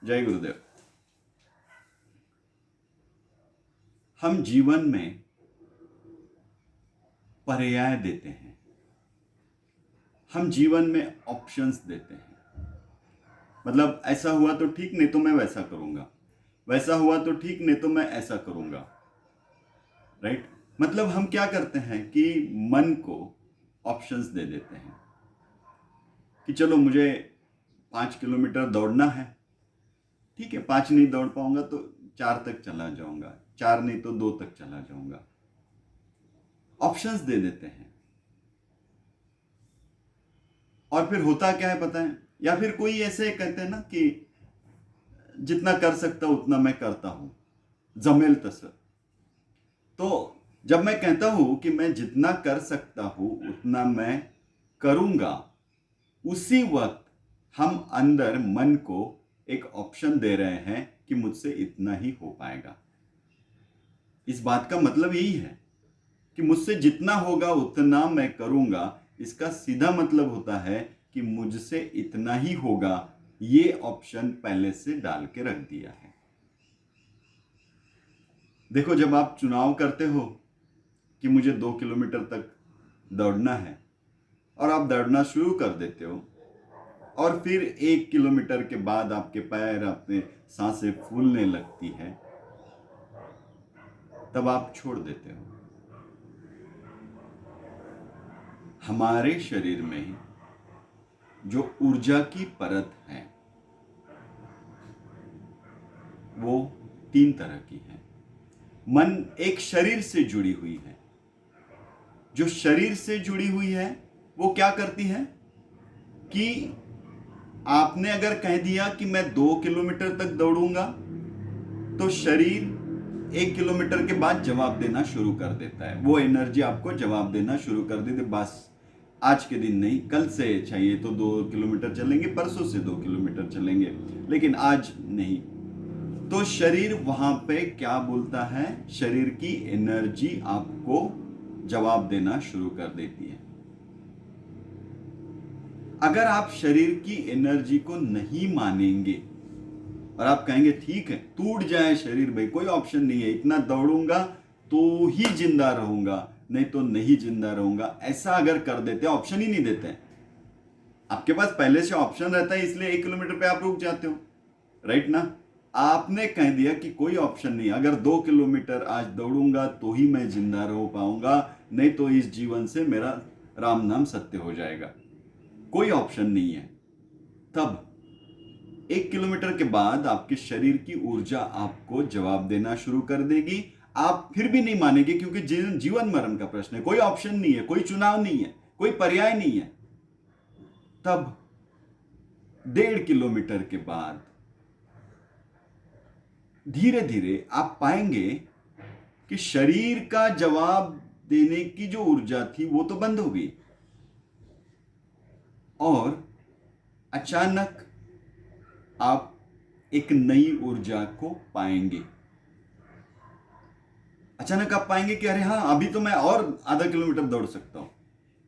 जय गुरुदेव। हम जीवन में पर्याय देते हैं, हम जीवन में ऑप्शंस देते हैं। मतलब ऐसा हुआ तो ठीक, नहीं तो मैं वैसा करूंगा, वैसा हुआ तो ठीक, नहीं तो मैं ऐसा करूंगा। राइट? मतलब हम क्या करते हैं कि मन को ऑप्शंस दे देते हैं कि चलो मुझे 5 किलोमीटर दौड़ना है, ठीक है, 5 नहीं दौड़ पाऊंगा तो 4 तक चला जाऊंगा, 4 नहीं तो 2 तक चला जाऊंगा। ऑप्शंस दे देते हैं। और फिर होता क्या है पता है? या फिर कोई ऐसे कहते हैं ना कि जितना कर सकता उतना मैं करता हूं, जमेल तसं। तो जब मैं कहता हूं कि मैं जितना कर सकता हूं उतना मैं करूंगा, उसी वक्त हम अंदर मन को एक ऑप्शन दे रहे हैं कि मुझसे इतना ही हो पाएगा। इस बात का मतलब यही है कि मुझसे जितना होगा उतना मैं करूंगा। इसका सीधा मतलब होता है कि मुझसे इतना ही होगा, ये ऑप्शन पहले से डाल के रख दिया है। देखो, जब आप चुनाव करते हो कि मुझे 2 किलोमीटर तक दौड़ना है और आप दौड़ना शुरू कर देते हो और फिर 1 किलोमीटर के बाद आपके पैर, अपने सांसें फूलने लगती है, तब आप छोड़ देते हो। हमारे शरीर में जो ऊर्जा की परत है वो 3 तरह की है। मन एक शरीर से जुड़ी हुई है। जो शरीर से जुड़ी हुई है वो क्या करती है कि आपने अगर कह दिया कि मैं 2 किलोमीटर तक दौड़ूंगा तो शरीर 1 किलोमीटर के बाद जवाब देना शुरू कर देता है। वो एनर्जी आपको जवाब देना शुरू कर देती है, बस आज के दिन नहीं, कल से चाहिए तो 2 किलोमीटर चलेंगे, परसों से 2 किलोमीटर चलेंगे, लेकिन आज नहीं। तो शरीर वहां पे क्या बोलता है? शरीर की एनर्जी आपको जवाब देना शुरू कर देती है। अगर आप शरीर की एनर्जी को नहीं मानेंगे और आप कहेंगे ठीक है, टूट जाए शरीर भाई, कोई ऑप्शन नहीं है, इतना दौड़ूंगा तो ही जिंदा रहूंगा, नहीं तो नहीं जिंदा रहूंगा, ऐसा अगर कर देते, ऑप्शन ही नहीं देते, आपके पास पहले से ऑप्शन रहता है, इसलिए 1 किलोमीटर पे आप रुक जाते हो। राइट ना? आपने कह दिया कि कोई ऑप्शन नहीं, अगर 2 किलोमीटर आज दौड़ूंगा तो ही मैं जिंदा रह पाऊंगा, नहीं तो इस जीवन से मेरा राम नाम सत्य हो जाएगा। कोई ऑप्शन नहीं है। तब 1 किलोमीटर के बाद आपके शरीर की ऊर्जा आपको जवाब देना शुरू कर देगी। आप फिर भी नहीं मानेंगे क्योंकि जीवन मरण का प्रश्न है, कोई ऑप्शन नहीं है, कोई चुनाव नहीं है, कोई पर्याय नहीं है। तब 1.5 किलोमीटर के बाद धीरे धीरे आप पाएंगे कि शरीर का जवाब देने की जो ऊर्जा थी वो तो बंद हो गई और अचानक आप एक नई ऊर्जा को पाएंगे। अचानक आप पाएंगे कि अरे हाँ, अभी तो मैं और आधा किलोमीटर दौड़ सकता हूं।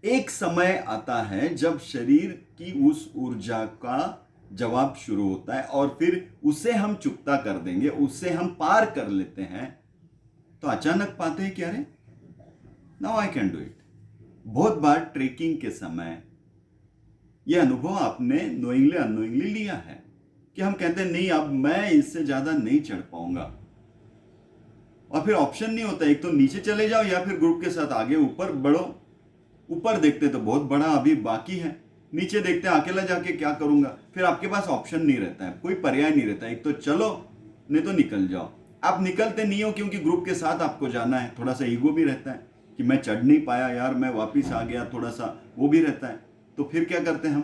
एक समय आता है जब शरीर की उस ऊर्जा का जवाब शुरू होता है और फिर उसे हम चुकता कर देंगे, उसे हम पार कर लेते हैं, तो अचानक पाते हैं कि अरे now I can do it. बहुत बार ट्रेकिंग के समय यह अनुभव आपने नोइंगली अनोइंगली लिया है कि हम कहते हैं नहीं, अब मैं इससे ज्यादा नहीं चढ़ पाऊंगा, और फिर ऑप्शन नहीं होता, एक तो नीचे चले जाओ या फिर ग्रुप के साथ आगे ऊपर बढ़ो। ऊपर देखते तो बहुत बड़ा अभी बाकी है, नीचे देखते अकेला जाके क्या करूंगा। फिर आपके पास ऑप्शन नहीं रहता है, कोई पर्याय नहीं रहता है, एक तो चलो नहीं तो निकल जाओ। आप निकलते नहीं हो क्योंकि ग्रुप के साथ आपको जाना है। थोड़ा सा ईगो भी रहता है कि मैं चढ़ नहीं पाया यार, मैं वापिस आ गया, थोड़ा सा वो भी रहता है। तो फिर क्या करते हैं, हम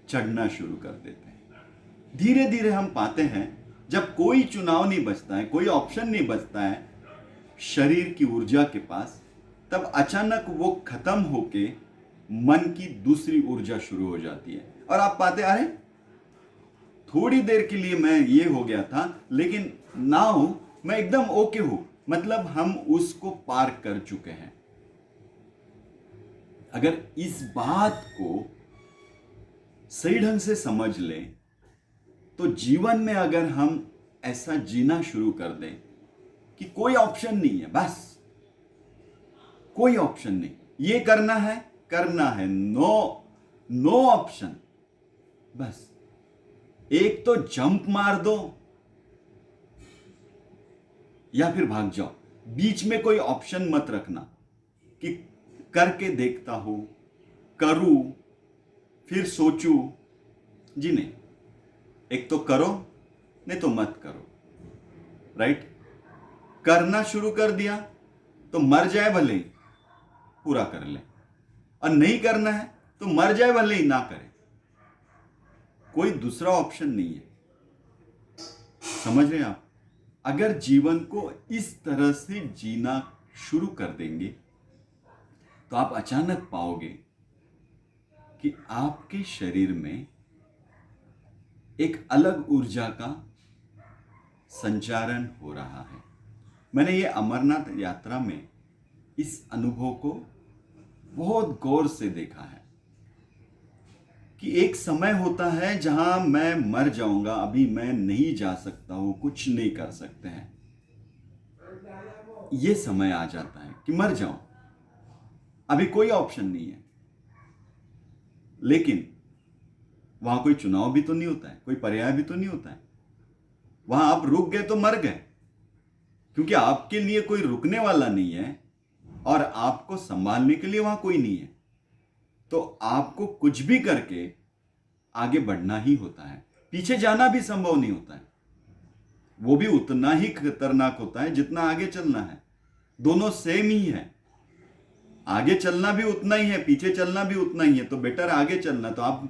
चढ़ना शुरू कर देते हैं। धीरे धीरे हम पाते हैं जब कोई चुनाव नहीं बचता है, कोई ऑप्शन नहीं बचता है शरीर की ऊर्जा के पास, तब अचानक वो खत्म होके मन की दूसरी ऊर्जा शुरू हो जाती है और आप पाते अरे थोड़ी देर के लिए मैं ये हो गया था, लेकिन नाउ मैं एकदम ओके हूं। मतलब हम उसको पार कर चुके हैं। अगर इस बात को सही ढंग से समझ लें तो जीवन में अगर हम ऐसा जीना शुरू कर दें कि कोई ऑप्शन नहीं है, बस कोई ऑप्शन नहीं, ये करना है, नो नो ऑप्शन, बस एक तो जंप मार दो या फिर भाग जाओ, बीच में कोई ऑप्शन मत रखना कि करके देखता हूं, करूं, फिर सोचूं। जी नहीं, एक तो करो, नहीं तो मत करो, राइट। करना शुरू कर दिया तो मर जाए भले ही, पूरा कर ले, और नहीं करना है तो मर जाए भले ही ना करे, कोई दूसरा ऑप्शन नहीं है। समझ रहे हैं आप? अगर जीवन को इस तरह से जीना शुरू कर देंगे तो आप अचानक पाओगे कि आपके शरीर में एक अलग ऊर्जा का संचारण हो रहा है। मैंने ये अमरनाथ यात्रा में इस अनुभव को बहुत गौर से देखा है कि एक समय होता है जहां मैं मर जाऊंगा, अभी मैं नहीं जा सकता हूं, कुछ नहीं कर सकते हैं, ये समय आ जाता है कि मर जाऊं, अभी कोई ऑप्शन नहीं है। लेकिन वहां कोई चुनाव भी तो नहीं होता है, कोई पर्याय भी तो नहीं होता है, वहां आप रुक गए तो मर गए, क्योंकि आपके लिए कोई रुकने वाला नहीं है और आपको संभालने के लिए वहां कोई नहीं है। तो आपको कुछ भी करके आगे बढ़ना ही होता है, पीछे जाना भी संभव नहीं होता है, वो भी उतना ही खतरनाक होता है जितना आगे चलना है। दोनों सेम ही है, आगे चलना भी उतना ही है, पीछे चलना भी उतना ही है, तो बेटर आगे चलना। तो आप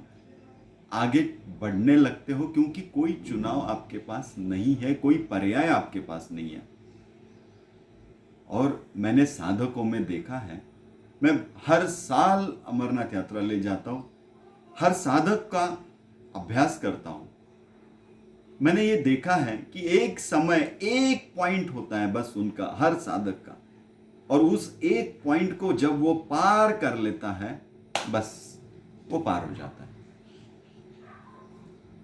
आगे बढ़ने लगते हो क्योंकि कोई चुनाव आपके पास नहीं है, कोई पर्याय आपके पास नहीं है। और मैंने साधकों में देखा है, मैं हर साल अमरनाथ यात्रा ले जाता हूं, हर साधक का अभ्यास करता हूं। मैंने ये देखा है कि एक समय, एक पॉइंट होता है बस उनका, हर साधक का, और उस एक पॉइंट को जब वो पार कर लेता है, बस वो पार हो जाता है।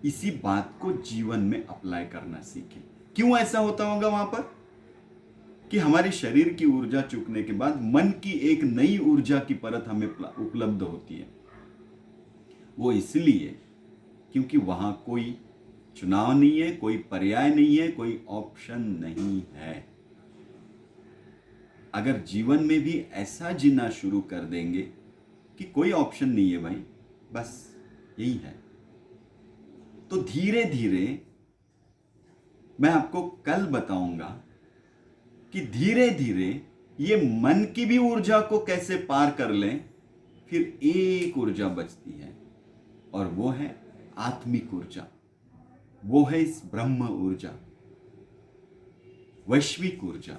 इसी बात को जीवन में अप्लाई करना सीखें। क्यों ऐसा होता होगा वहां पर कि हमारे शरीर की ऊर्जा चूकने के बाद मन की एक नई ऊर्जा की परत हमें उपलब्ध होती है। वो इसलिए क्योंकि वहां कोई चुनाव नहीं है, कोई पर्याय नहीं है, कोई ऑप्शन नहीं है। अगर जीवन में भी ऐसा जीना शुरू कर देंगे कि कोई ऑप्शन नहीं है भाई, बस यही है, तो धीरे धीरे मैं आपको कल बताऊंगा कि धीरे धीरे ये मन की भी ऊर्जा को कैसे पार कर लें। फिर एक ऊर्जा बचती है और वो है आत्मिक ऊर्जा, वो है इस ब्रह्म ऊर्जा, वैश्विक ऊर्जा।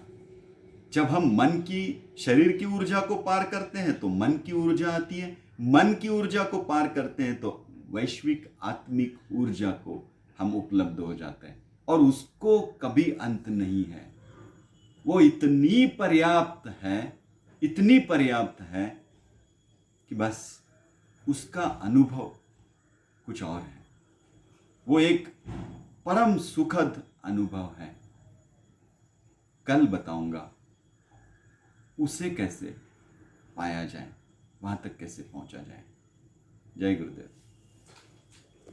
जब हम मन की, शरीर की ऊर्जा को पार करते हैं तो मन की ऊर्जा आती है, मन की ऊर्जा को पार करते हैं तो वैश्विक आत्मिक ऊर्जा को हम उपलब्ध हो जाते हैं, और उसको कभी अंत नहीं है। वो इतनी पर्याप्त है, इतनी पर्याप्त है कि बस उसका अनुभव कुछ और है। वो एक परम सुखद अनुभव है। कल बताऊंगा उसे कैसे पाया जाए, वहां तक कैसे पहुंचा जाए। जय गुरुदेव।